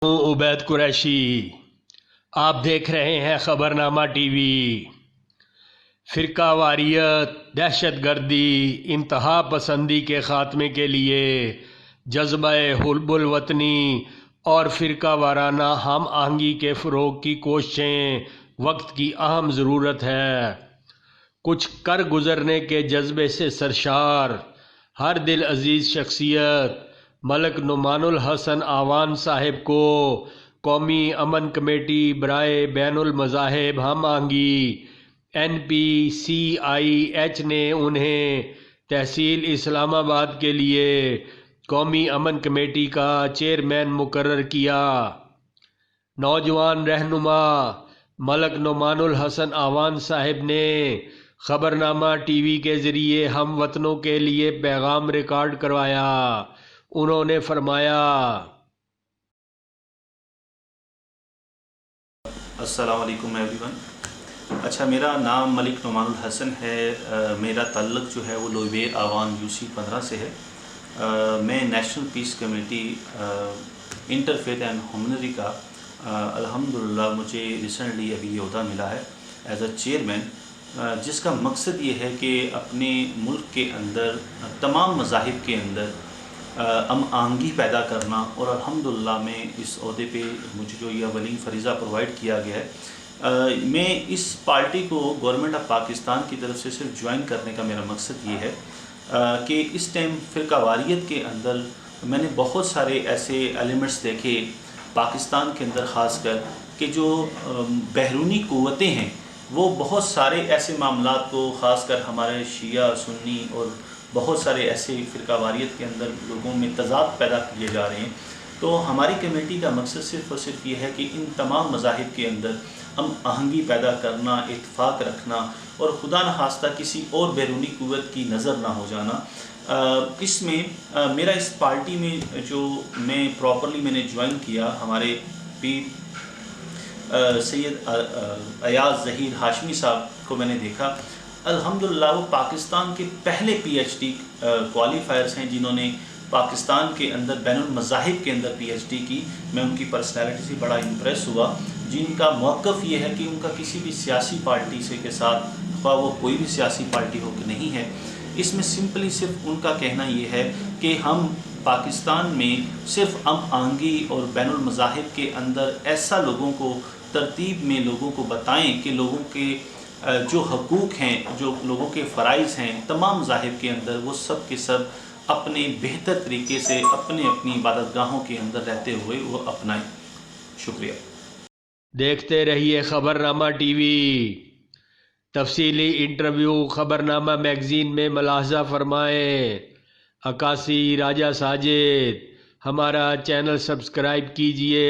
ہوں عبید قریشی، آپ دیکھ رہے ہیں خبرنامہ ٹی وی۔ فرقہ واریت، دہشت گردی، انتہا پسندی کے خاتمے کے لیے جذبہ حب الوطنی اور فرقہ وارانہ ہم آہنگی کے فروغ کی کوششیں وقت کی اہم ضرورت ہے۔ کچھ کر گزرنے کے جذبے سے سرشار ہر دل عزیز شخصیت ملک نعمان الحسن آوان صاحب کو قومی امن کمیٹی برائے بین المذاہب ہم آہنگی NPCIH نے انہیں تحصیل اسلام آباد کے لیے قومی امن کمیٹی کا چیئرمین مقرر کیا۔ نوجوان رہنما ملک نعمان الحسن آوان صاحب نے خبرنامہ ٹی وی کے ذریعے ہم وطنوں کے لیے پیغام ریکارڈ کروایا۔ انہوں نے فرمایا، السلام علیکم ایوری ون۔ اچھا، میرا نام ملک نعمان الحسن ہے۔ میرا تعلق جو ہے وہ لوئیبیر آوان UC 15 سے ہے۔ میں national peace committee inter faith and humanity کا الحمدللہ مجھے ریسنٹلی ابھی عہدہ ملا ہے ایز اے چیئرمین، جس کا مقصد یہ ہے کہ اپنے ملک کے اندر تمام مذاہب کے اندر ہم آہنگی پیدا کرنا، اور الحمدللہ میں اس عہدے پہ مجھے جو یہ اولین فریضہ پرووائڈ کیا گیا ہے، میں اس پارٹی کو گورنمنٹ آف پاکستان کی طرف سے صرف جوائن کرنے کا میرا مقصد یہ ہے کہ اس ٹائم فرقہ واریت کے اندر میں نے بہت سارے ایسے ایلیمنٹس دیکھے پاکستان کے اندر، خاص کر کہ جو بیرونی قوتیں ہیں وہ بہت سارے ایسے معاملات کو، خاص کر ہمارے شیعہ سنی اور بہت سارے ایسے فرقہ واریت کے اندر لوگوں میں تضاد پیدا کیے جا رہے ہیں۔ تو ہماری کمیٹی کا مقصد صرف اور صرف یہ ہے کہ ان تمام مذاہب کے اندر ہم آہنگی پیدا کرنا، اتفاق رکھنا، اور خدا نخواستہ کسی اور بیرونی قوت کی نظر نہ ہو جانا۔ اس میں میرا اس پارٹی میں جو میں پراپرلی نے جوائن کیا، ہمارے پیر سید ایاز ظہیر ہاشمی صاحب کو میں نے دیکھا۔ الحمدللہ وہ پاکستان کے پہلے PhD کوالیفائرز ہیں جنہوں نے پاکستان کے اندر بین المذاہب کے اندر PhD کی۔ میں ان کی پرسنالٹی سے بڑا امپریس ہوا، جن کا موقف یہ ہے کہ ان کا کسی بھی سیاسی پارٹی سے کے ساتھ، خواہ وہ کوئی بھی سیاسی پارٹی ہو کہ نہیں ہے، اس میں سمپلی صرف ان کا کہنا یہ ہے کہ ہم پاکستان میں صرف ہم آہنگی اور بین المذاہب کے اندر ایسا لوگوں کو ترتیب میں لوگوں کو بتائیں کہ لوگوں کے جو حقوق ہیں، جو لوگوں کے فرائض ہیں تمام مذاہب کے اندر، وہ سب کے سب اپنے بہتر طریقے سے اپنی عبادت گاہوں کے اندر رہتے ہوئے وہ اپنائیں۔ شکریہ۔ دیکھتے رہیے خبرنامہ ٹی وی۔ تفصیلی انٹرویو خبرنامہ میگزین میں ملاحظہ فرمائیں۔ عکاسی راجہ ساجد۔ ہمارا چینل سبسکرائب کیجئے۔